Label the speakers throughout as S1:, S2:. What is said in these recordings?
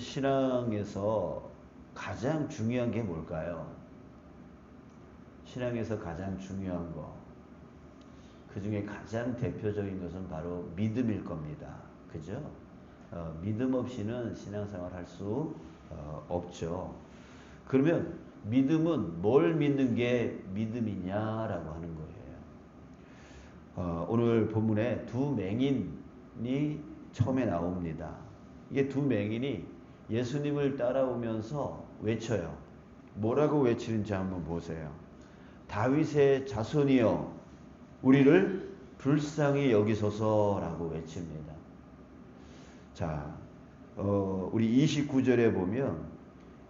S1: 신앙에서 가장 중요한 게 뭘까요? 신앙에서 가장 중요한 거. 그 중에 가장 대표적인 것은 바로 믿음일 겁니다. 그죠? 믿음 없이는 신앙생활 할 수 없죠. 그러면 믿음은 뭘 믿는 게 믿음이냐라고 하는 거예요. 오늘 본문에 두 맹인이 처음에 나옵니다. 이게 두 맹인이 예수님을 따라오면서 외쳐요. 뭐라고 외치는지 한번 보세요. 다윗의 자손이여 우리를 불쌍히 여기소서라고 외칩니다. 자, 우리 29절에 보면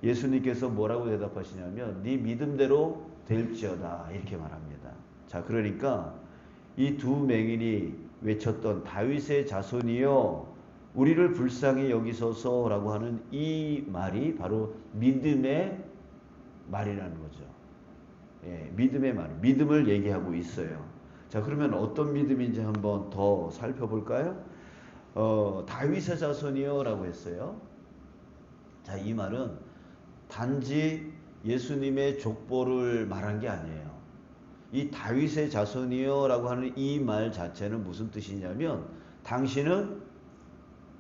S1: 예수님께서 뭐라고 대답하시냐면 네 믿음대로 될지어다 이렇게 말합니다. 자, 그러니까 이 두 맹인이 외쳤던 다윗의 자손이여 우리를 불쌍히 여기소서라고 하는 이 말이 바로 믿음의 말이라는 거죠. 예, 믿음의 말, 믿음을 얘기하고 있어요. 자, 그러면 어떤 믿음인지 한번 더 살펴볼까요? 다윗의 자손이여라고 했어요. 자, 이 말은 단지 예수님의 족보를 말한 게 아니에요. 이 다윗의 자손이여라고 하는 이 말 자체는 무슨 뜻이냐면 당신은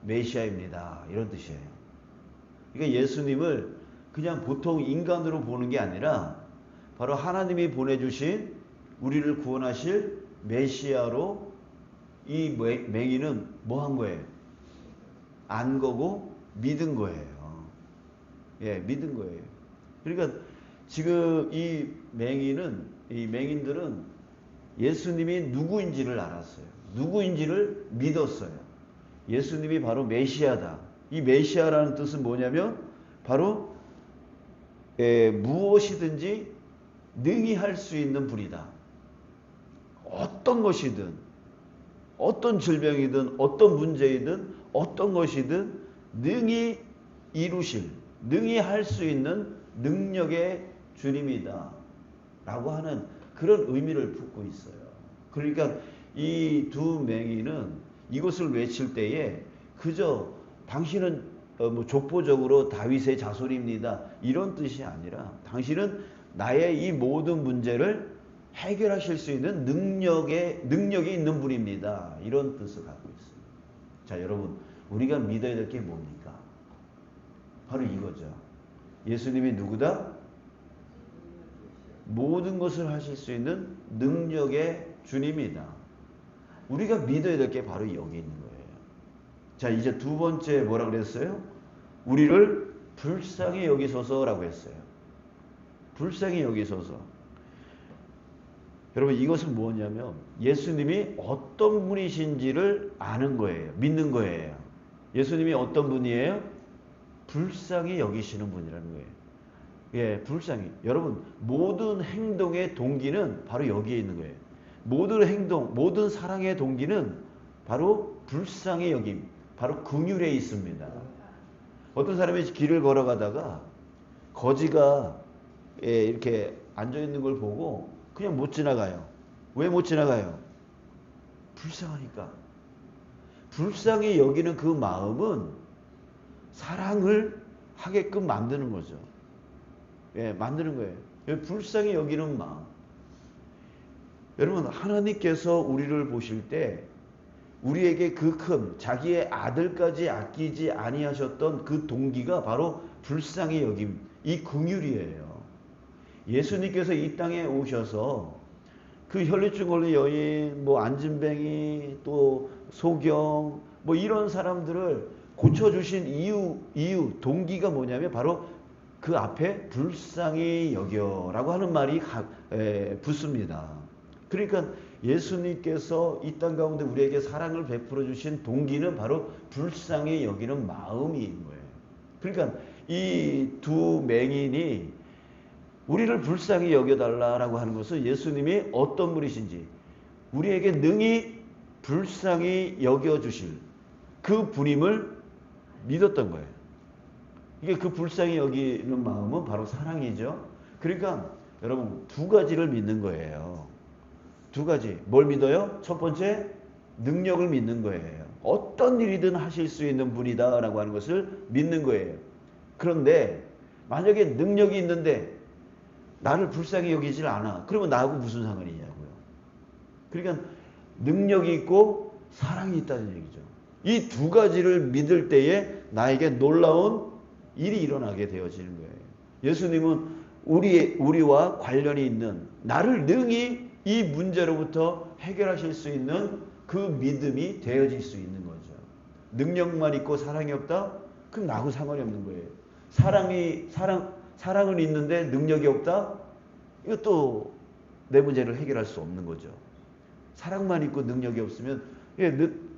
S1: 메시아입니다. 이런 뜻이에요. 그러니까 예수님을 그냥 보통 인간으로 보는 게 아니라 바로 하나님이 보내주신 우리를 구원하실 메시아로 이 맹인은 뭐 한 거예요? 안 거고 믿은 거예요. 예, 믿은 거예요. 그러니까 지금 이 맹인들은 예수님이 누구인지를 알았어요. 누구인지를 믿었어요. 예수님이 바로 메시아다. 이 메시아라는 뜻은 뭐냐면 바로 무엇이든지 능히 할 수 있는 분이다. 어떤 것이든 어떤 질병이든 어떤 문제이든 어떤 것이든 능히 이루실 능히 할 수 있는 능력의 주님이다 라고 하는 그런 의미를 품고 있어요. 그러니까 이 두 맹인은 이것을 외칠 때에 그저 당신은 족보적으로 다윗의 자손입니다 이런 뜻이 아니라 당신은 나의 이 모든 문제를 해결하실 수 있는 능력이 있는 분입니다. 이런 뜻을 갖고 있습니다. 자, 여러분, 우리가 믿어야 될 게 뭡니까? 바로 이거죠. 예수님이 누구다? 모든 것을 하실 수 있는 능력의 주님이다. 우리가 믿어야 될 게 바로 여기 있는 거예요. 자, 이제 두 번째 뭐라 그랬어요? 우리를 불쌍히 여기소서라고 했어요. 불쌍히 여기소서. 여러분, 이것은 뭐냐면 예수님이 어떤 분이신지를 아는 거예요. 믿는 거예요. 예수님이 어떤 분이에요? 불쌍히 여기시는 분이라는 거예요. 예, 불쌍히. 여러분, 모든 행동의 동기는 바로 여기에 있는 거예요. 모든 행동, 모든 사랑의 동기는 바로 불쌍히 여김, 바로 긍휼에 있습니다. 어떤 사람이 길을 걸어가다가 거지가 이렇게 앉아있는 걸 보고 그냥 못 지나가요. 왜 못 지나가요? 불쌍하니까. 불쌍히 여기는 그 마음은 사랑을 하게끔 만드는 거죠. 예, 만드는 거예요. 불쌍히 여기는 마음. 여러분, 하나님께서 우리를 보실 때 우리에게 그 큰 자기의 아들까지 아끼지 아니하셨던 그 동기가 바로 불쌍히 여김, 이 긍휼이에요. 예수님께서 이 땅에 오셔서 그 혈루증 걸린 여인, 안진뱅이, 또 소경, 이런 사람들을 고쳐주신 이유, 동기가 뭐냐면 바로 그 앞에 불쌍히 여겨라고 하는 말이 붙습니다. 그러니까 예수님께서 이 땅 가운데 우리에게 사랑을 베풀어 주신 동기는 바로 불쌍히 여기는 마음인 거예요. 그러니까 이 두 맹인이 우리를 불쌍히 여겨달라고 하는 것은 예수님이 어떤 분이신지 우리에게 능히 불쌍히 여겨주실 그 분임을 믿었던 거예요. 이게 그 불쌍히 여기는 마음은 바로 사랑이죠. 그러니까 여러분 두 가지를 믿는 거예요. 두 가지. 뭘 믿어요? 첫 번째, 능력을 믿는 거예요. 어떤 일이든 하실 수 있는 분이다라고 하는 것을 믿는 거예요. 그런데 만약에 능력이 있는데 나를 불쌍히 여기질 않아. 그러면 나하고 무슨 상관이냐고요. 그러니까 능력이 있고 사랑이 있다는 얘기죠. 이 두 가지를 믿을 때에 나에게 놀라운 일이 일어나게 되어지는 거예요. 예수님은 우리와 관련이 있는 나를 능히 이 문제로부터 해결하실 수 있는 그 믿음이 되어질 수 있는 거죠. 능력만 있고 사랑이 없다? 그럼 나하고 상관이 없는 거예요. 사랑은 있는데 능력이 없다? 이것도 내 문제를 해결할 수 없는 거죠. 사랑만 있고 능력이 없으면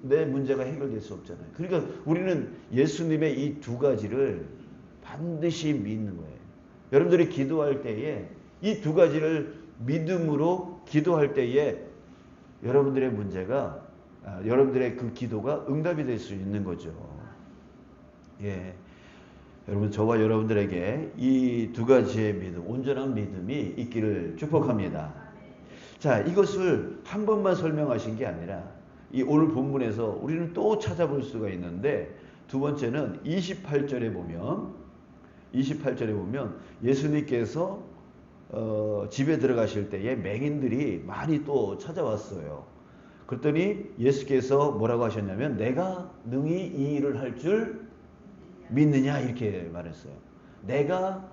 S1: 내 문제가 해결될 수 없잖아요. 그러니까 우리는 예수님의 이 두 가지를 반드시 믿는 거예요. 여러분들이 기도할 때에 이 두 가지를 믿음으로 기도할 때에 여러분들의 문제가 여러분들의 그 기도가 응답이 될 수 있는 거죠. 예. 여러분, 저와 여러분들에게 이 두 가지의 믿음, 온전한 믿음이 있기를 축복합니다. 자, 이것을 한 번만 설명하신 게 아니라 이 오늘 본문에서 우리는 또 찾아볼 수가 있는데, 두 번째는 28절에 보면 예수님께서 집에 들어가실 때에 맹인들이 많이 또 찾아왔어요. 그랬더니 예수께서 뭐라고 하셨냐면 내가 능히 이 일을 할 줄 믿느냐 이렇게 말했어요. 내가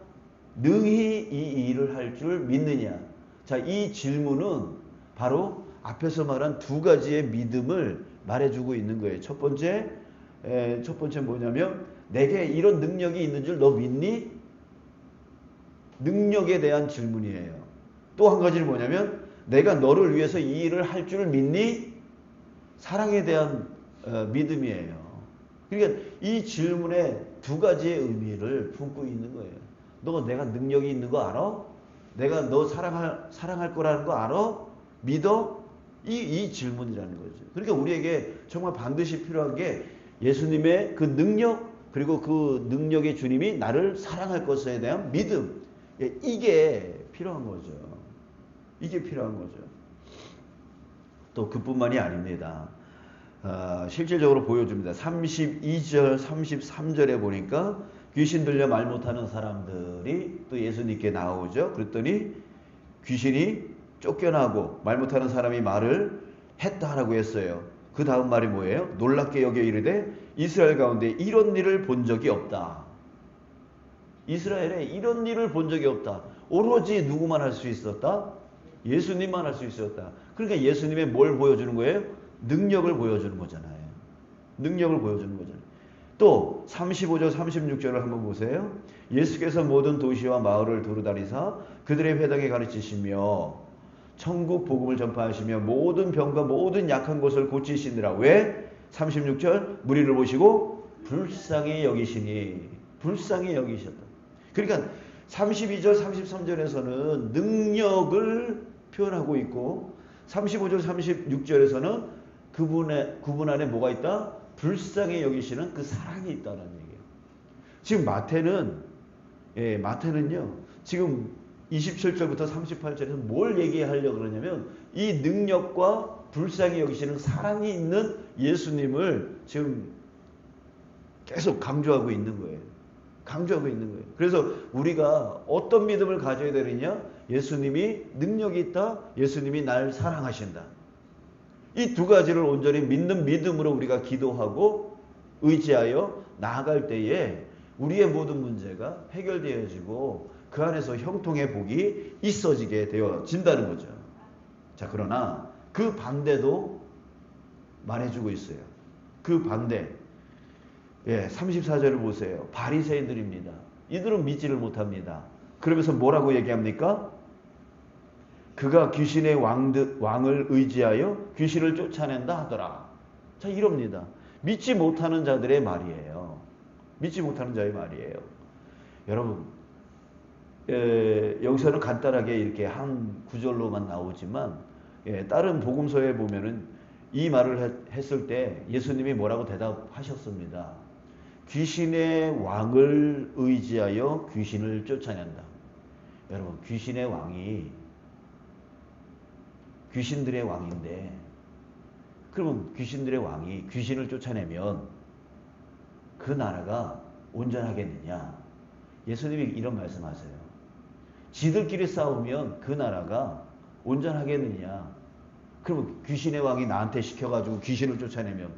S1: 능히 이 일을 할 줄 믿느냐. 자, 이 질문은 바로 앞에서 말한 두 가지의 믿음을 말해주고 있는 거예요. 첫 번째 뭐냐면 내게 이런 능력이 있는 줄 너 믿니? 능력에 대한 질문이에요. 또 한 가지는 뭐냐면 내가 너를 위해서 이 일을 할 줄 믿니? 사랑에 대한 믿음이에요. 그러니까 이 질문에 두 가지의 의미를 품고 있는 거예요. 너 내가 능력이 있는 거 알아? 내가 너 사랑할 거라는 거 알아? 믿어? 이 질문이라는 거죠. 그러니까 우리에게 정말 반드시 필요한 게 예수님의 그 능력, 그리고 그 능력의 주님이 나를 사랑할 것에 대한 믿음. 이게 필요한 거죠. 이게 필요한 거죠. 또 그뿐만이 아닙니다. 실질적으로 보여줍니다. 32절, 33절에 보니까 귀신 들려 말 못하는 사람들이 또 예수님께 나오죠. 그랬더니 귀신이 쫓겨나고 말 못하는 사람이 말을 했다라고 했어요. 그 다음 말이 뭐예요? 놀랍게 여겨 이르되 이스라엘 가운데 이런 일을 본 적이 없다. 이스라엘에 이런 일을 본 적이 없다. 오로지 누구만 할 수 있었다? 예수님만 할 수 있었다. 그러니까 예수님의 뭘 보여주는 거예요? 능력을 보여주는 거잖아요. 능력을 보여주는 거잖아요. 또 35절 36절을 한번 보세요. 예수께서 모든 도시와 마을을 두루다니사 그들의 회당에 가르치시며 천국 복음을 전파하시며 모든 병과 모든 약한 것을 고치시느라. 왜? 36절 무리를 보시고 불쌍히 여기시니. 불쌍히 여기셨다. 그러니까 32절 33절에서는 능력을 표현하고 있고 35절 36절에서는 그분 안에 뭐가 있다? 불쌍히 여기시는 그 사랑이 있다는 얘기예요. 지금 마태는요. 지금 27절부터 38절에서 뭘 얘기하려고 그러냐면 이 능력과 불쌍히 여기시는 사랑이 있는 예수님을 지금 계속 강조하고 있는 거예요. 강조하고 있는 거예요. 그래서 우리가 어떤 믿음을 가져야 되느냐? 예수님이 능력이 있다. 예수님이 날 사랑하신다. 이 두 가지를 온전히 믿는 믿음으로 우리가 기도하고 의지하여 나아갈 때에 우리의 모든 문제가 해결되어지고 그 안에서 형통의 복이 있어지게 되어진다는 거죠. 자, 그러나 그 반대도 말해주고 있어요. 그 반대. 34절을 보세요. 바리새인들입니다. 이들은 믿지를 못합니다. 그러면서 뭐라고 얘기합니까? 그가 귀신의 왕을 의지하여 귀신을 쫓아낸다 하더라. 자, 이럽니다. 믿지 못하는 자들의 말이에요. 믿지 못하는 자의 말이에요. 여러분, 여기서는 간단하게 이렇게 한 구절로만 나오지만 다른 복음서에 보면은 이 말을 했을 때 예수님이 뭐라고 대답하셨습니다. 귀신의 왕을 의지하여 귀신을 쫓아낸다. 여러분, 귀신의 왕이 귀신들의 왕인데 그러면 귀신들의 왕이 귀신을 쫓아내면 그 나라가 온전하겠느냐? 예수님이 이런 말씀하세요. 지들끼리 싸우면 그 나라가 온전하겠느냐? 그러면 귀신의 왕이 나한테 시켜가지고 귀신을 쫓아내면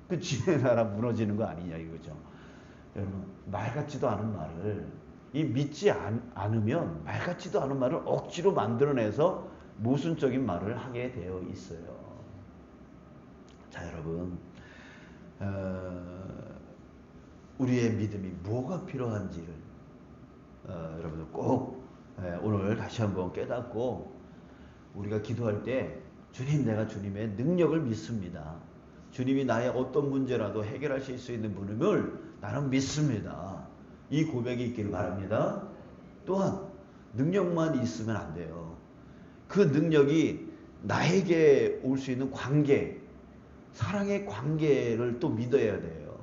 S1: 그 지네 나라 무너지는 거 아니냐 이거죠. 여러분, 말 같지도 않은 말을, 이 믿지 않으면 말 같지도 않은 말을 억지로 만들어내서 모순적인 말을 하게 되어 있어요. 자, 여러분, 우리의 믿음이 뭐가 필요한지를 여러분들 꼭 오늘 다시 한번 깨닫고, 우리가 기도할 때 주님, 내가 주님의 능력을 믿습니다. 주님이 나의 어떤 문제라도 해결하실 수 있는 분임을 나는 믿습니다. 이 고백이 있기를 바랍니다. 또한 능력만 있으면 안 돼요. 그 능력이 나에게 올 수 있는 관계, 사랑의 관계를 또 믿어야 돼요.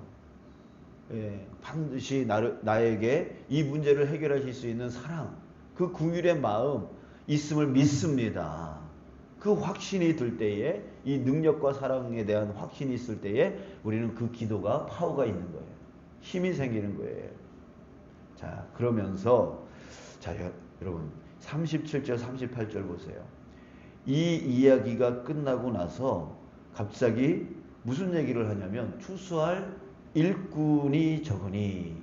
S1: 예, 반드시 나에게 이 문제를 해결하실 수 있는 사랑, 그 긍휼의 마음 있음을 믿습니다. 그 확신이 들 때에, 이 능력과 사랑에 대한 확신이 있을 때에 우리는 그 기도가 파워가 있는 거예요. 힘이 생기는 거예요. 자, 그러면서 자, 여러분 37절 38절 보세요. 이 이야기가 끝나고 나서 갑자기 무슨 얘기를 하냐면 추수할 일꾼이 적으니,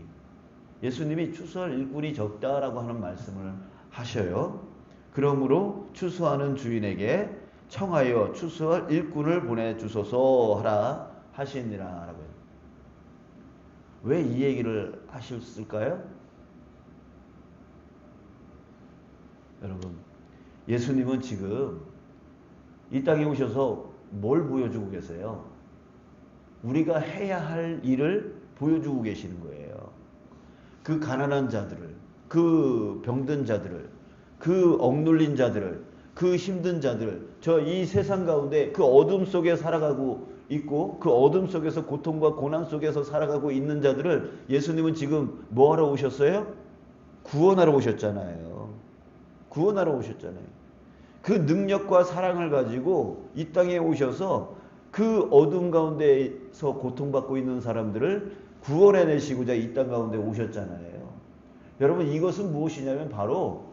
S1: 예수님이 추수할 일꾼이 적다라고 하는 말씀을 하셔요. 그러므로 추수하는 주인에게 청하여 추수할 일꾼을 보내주소서 하라 하시니라 라고요. 왜 이 얘기를 하셨을까요? 여러분, 예수님은 지금 이 땅에 오셔서 뭘 보여주고 계세요? 우리가 해야 할 일을 보여주고 계시는 거예요. 그 가난한 자들을, 그 병든 자들을, 그 억눌린 자들을, 그 힘든 자들을, 저 이 세상 가운데 그 어둠 속에 살아가고 있고 그 어둠 속에서 고통과 고난 속에서 살아가고 있는 자들을 예수님은 지금 뭐하러 오셨어요? 구원하러 오셨잖아요. 구원하러 오셨잖아요. 그 능력과 사랑을 가지고 이 땅에 오셔서 그 어둠 가운데서 고통받고 있는 사람들을 구원해내시고자 이 땅 가운데 오셨잖아요. 여러분, 이것은 무엇이냐면 바로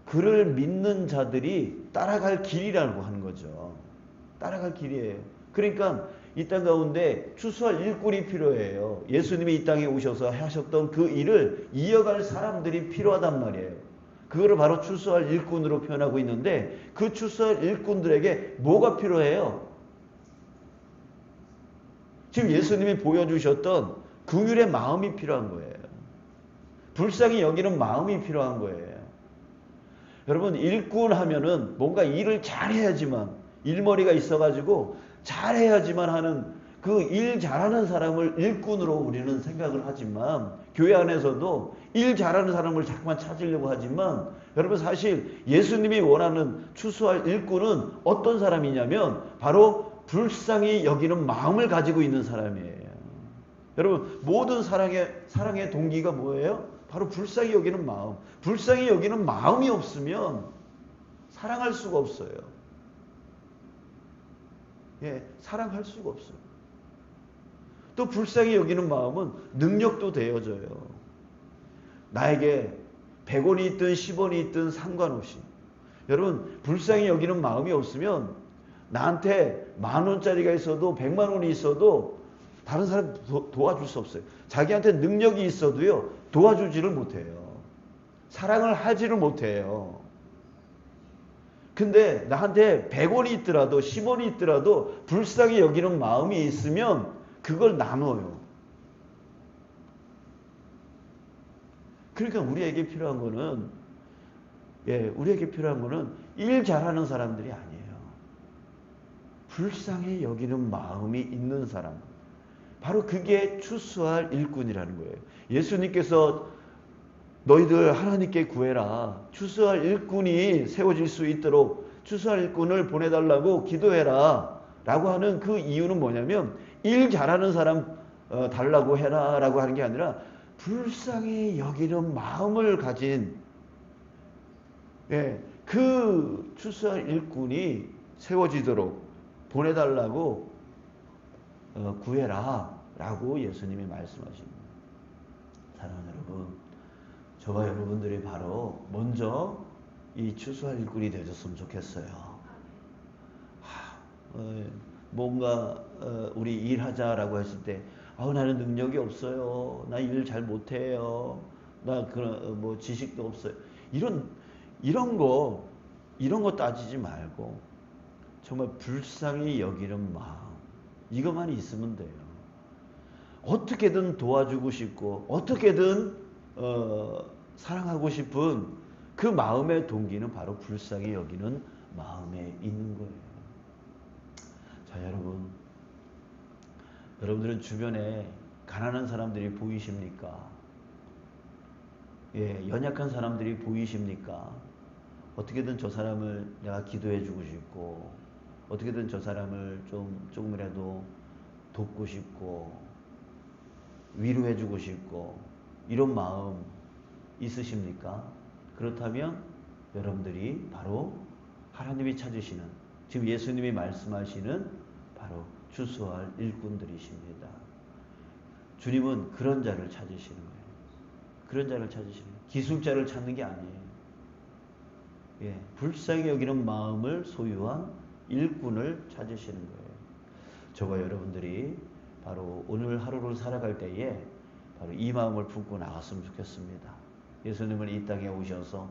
S1: 그를 믿는 자들이 따라갈 길이라고 하는 거죠. 따라갈 길이에요. 그러니까 이 땅 가운데 추수할 일꾼이 필요해요. 예수님이 이 땅에 오셔서 하셨던 그 일을 이어갈 사람들이 필요하단 말이에요. 그거를 바로 추수할 일꾼으로 표현하고 있는데, 그 추수할 일꾼들에게 뭐가 필요해요? 지금 예수님이 보여주셨던 긍휼의 마음이 필요한 거예요. 불쌍히 여기는 마음이 필요한 거예요. 여러분, 일꾼 하면은 뭔가 일을 잘해야지만, 일머리가 있어가지고 잘해야지만 하는 그 일 잘하는 사람을 일꾼으로 우리는 생각을 하지만, 교회 안에서도 일 잘하는 사람을 자꾸만 찾으려고 하지만, 여러분, 사실 예수님이 원하는 추수할 일꾼은 어떤 사람이냐면 바로 불쌍히 여기는 마음을 가지고 있는 사람이에요. 여러분, 모든 사랑의 동기가 뭐예요? 바로 불쌍히 여기는 마음. 불쌍히 여기는 마음이 없으면 사랑할 수가 없어요. 예, 사랑할 수가 없어요. 또 불쌍히 여기는 마음은 능력도 되어져요. 나에게 100원이 있든 10원이 있든 상관없이. 여러분, 불쌍히 여기는 마음이 없으면 나한테 10,000원짜리가 있어도 100만 원이 있어도 다른 사람 도와줄 수 없어요. 자기한테 능력이 있어도요, 도와주지를 못해요. 사랑을 하지를 못해요. 근데 나한테 100원이 있더라도 10원이 있더라도 불쌍히 여기는 마음이 있으면 그걸 나눠요. 그러니까 우리에게 필요한 거는, 우리에게 필요한 거는 일 잘하는 사람들이 아니에요. 불쌍히 여기는 마음이 있는 사람. 바로 그게 추수할 일꾼이라는 거예요. 예수님께서 너희들 하나님께 구해라, 추수할 일꾼이 세워질 수 있도록 추수할 일꾼을 보내달라고 기도해라 라고 하는 그 이유는 뭐냐면, 일 잘하는 사람 달라고 해라 라고 하는 게 아니라 불쌍히 여기는 마음을 가진 그 추수할 일꾼이 세워지도록 보내달라고 구해라 라고 예수님이 말씀하십니다. 사랑하는 여러분, 저와 여러분들이 바로 먼저 이 추수할 일꾼이 되었으면 좋겠어요. 뭔가 우리 일하자라고 했을 때 나는 능력이 없어요. 나 일 잘 못해요. 나 그런 뭐 지식도 없어요. 이런 거 따지지 말고 정말 불쌍히 여기는 마음, 이것만 있으면 돼요. 어떻게든 도와주고 싶고 어떻게든 사랑하고 싶은 그 마음의 동기는 바로 불쌍히 여기는 마음에 있는 거예요. 자, 여러분들은 주변에 가난한 사람들이 보이십니까? 연약한 사람들이 보이십니까? 어떻게든 저 사람을 내가 기도해 주고 싶고, 어떻게든 저 사람을 조금이라도 돕고 싶고, 위로해 주고 싶고, 이런 마음 있으십니까? 그렇다면 여러분들이 바로 하나님이 찾으시는, 지금 예수님이 말씀하시는 바로 추수할 일꾼들이십니다. 주님은 그런 자를 찾으시는 거예요. 그런 자를 찾으시는 거예요. 기술자를 찾는 게 아니에요. 불쌍히 여기는 마음을 소유한 일꾼을 찾으시는 거예요. 저와 여러분들이 바로 오늘 하루를 살아갈 때에 바로 이 마음을 품고 나갔으면 좋겠습니다. 예수님은 이 땅에 오셔서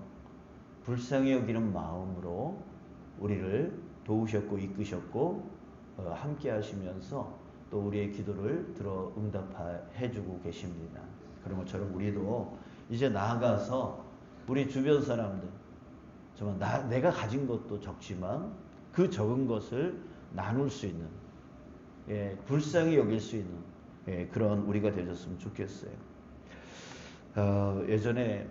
S1: 불쌍히 여기는 마음으로 우리를 도우셨고 이끄셨고 함께 하시면서 또 우리의 기도를 들어 응답해 주고 계십니다. 그런 것처럼 우리도 이제 나아가서 우리 주변 사람들, 정말 내가 가진 것도 적지만 그 적은 것을 나눌 수 있는, 불쌍히 여길 수 있는 그런 우리가 되셨으면 좋겠어요. 예전에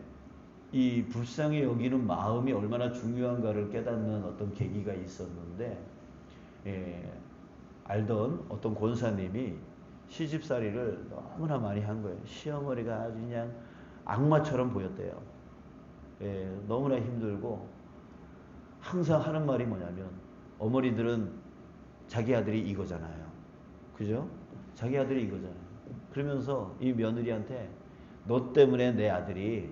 S1: 이 불쌍히 여기는 마음이 얼마나 중요한가를 깨닫는 어떤 계기가 있었는데, 알던 어떤 권사님이 시집살이를 너무나 많이 한 거예요. 시어머니가 아주 그냥 악마처럼 보였대요. 너무나 힘들고 항상 하는 말이 뭐냐면, 어머니들은 자기 아들이 이거잖아요. 그죠? 자기 아들이 이거잖아요. 그러면서 이 며느리한테 너 때문에 내 아들이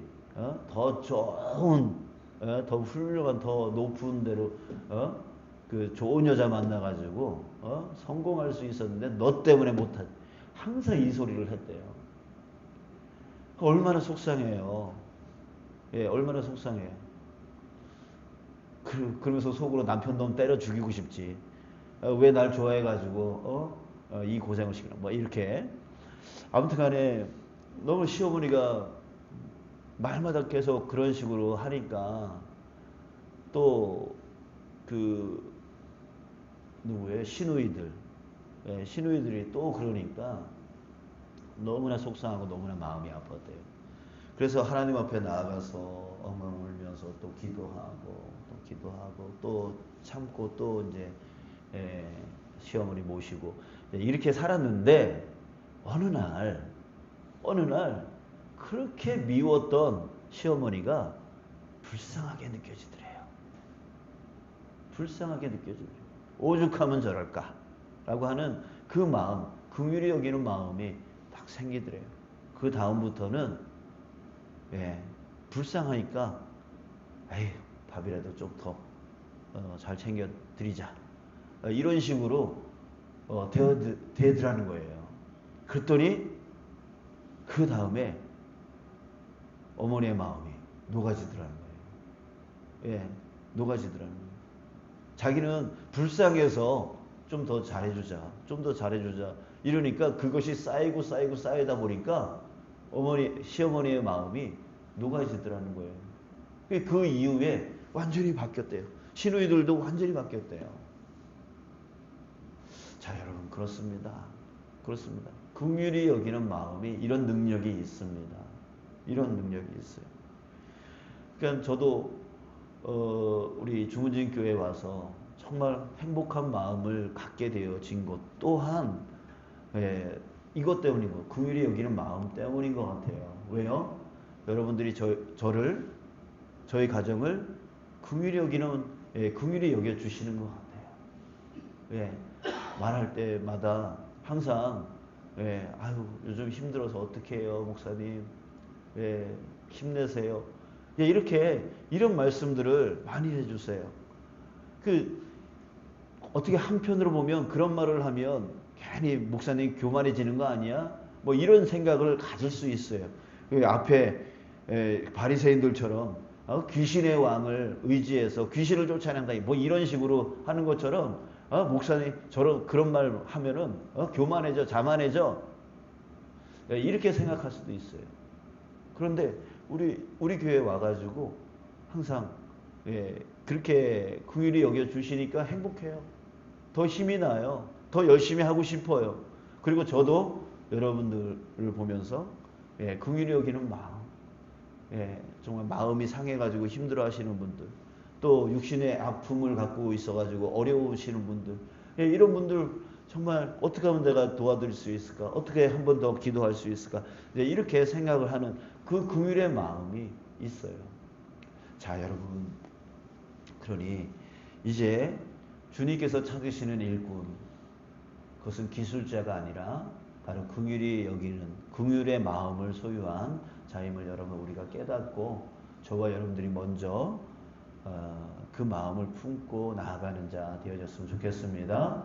S1: 더 좋은, 더 훌륭한, 더 높은 데로 그 좋은 여자 만나가지고 성공할 수 있었는데 너 때문에 못하지. 항상 이 소리를 했대요. 얼마나 속상해요. 얼마나 속상해요. 그러면서 속으로 남편 놈 때려 죽이고 싶지. 왜 날 좋아해가지고 이 고생을 시키나. 뭐 이렇게. 아무튼간에 너무 시어머니가 말마다 계속 그런 식으로 하니까 또 누구예요? 시누이들이 또 그러니까 너무나 속상하고 너무나 마음이 아팠대요. 그래서 하나님 앞에 나아가서 엉엉 울면서 또 기도하고 또 참고 또 이제 시어머니 모시고 이렇게 살았는데 어느 날 그렇게 미웠던 시어머니가 불쌍하게 느껴지더래요. 불쌍하게 느껴지더래요. 오죽하면 저럴까 라고 하는 그 마음, 긍휼히 여기는 마음이 딱 생기더래요. 그 다음부터는 불쌍하니까 밥이라도 좀 더 잘 챙겨 드리자, 이런 식으로 되더라는 거예요. 그랬더니 그 다음에 어머니의 마음이 녹아지더라는 거예요. 녹아지더라는 거예요. 자기는 불쌍해서 좀 더 잘해주자 이러니까 그것이 쌓이다 보니까 시어머니의 마음이 녹아지더라는 거예요. 그 이후에 완전히 바뀌었대요. 시누이들도 완전히 바뀌었대요. 자, 여러분, 그렇습니다. 긍휼히 여기는 마음이 이런 능력이 있습니다. 이런 능력이 있어요. 그러니까 저도 우리 주문진 교회에 와서 정말 행복한 마음을 갖게 되어진 것 또한 이것 때문인 것, 긍휼히 여기는 마음 때문인 것 같아요. 왜요? 여러분들이 저희 가정을 긍휼히 여겨주시는 것 같아요. 예, 말할 때마다 항상 예, 아유 요즘 힘들어서 어떻게 해요 목사님, 예, 힘내세요. 예, 이렇게 이런 말씀들을 많이 해주세요. 그 어떻게 한편으로 보면 그런 말을 하면 괜히 목사님 교만해지는 거 아니야? 뭐 이런 생각을 가질 수 있어요. 그 앞에 바리새인들처럼 귀신의 왕을 의지해서 귀신을 쫓아낸다 뭐 이런 식으로 하는 것처럼 목사님 저런 그런 말 하면은 교만해져 자만해져 이렇게 생각할 수도 있어요. 그런데 우리 교회 와가지고 항상 예, 그렇게 긍휼히 여겨 주시니까 행복해요. 더 힘이 나요. 더 열심히 하고 싶어요. 그리고 저도 여러분들을 보면서 예, 긍휼히 여기는 마음, 예, 정말 마음이 상해가지고 힘들어하시는 분들, 또 육신의 아픔을 갖고 있어가지고 어려우시는 분들, 예, 이런 분들 정말 어떻게 하면 내가 도와드릴 수 있을까? 어떻게 한 번 더 기도할 수 있을까? 이렇게 생각을 하는 그 긍휼의 마음이 있어요. 자, 여러분, 그러니 이제 주님께서 찾으시는 일꾼, 그것은 기술자가 아니라 바로 긍휼히 여기는 긍휼의 마음을 소유한 자임을 여러분 우리가 깨닫고 저와 여러분들이 먼저 그 마음을 품고 나아가는 자 되어졌으면 좋겠습니다.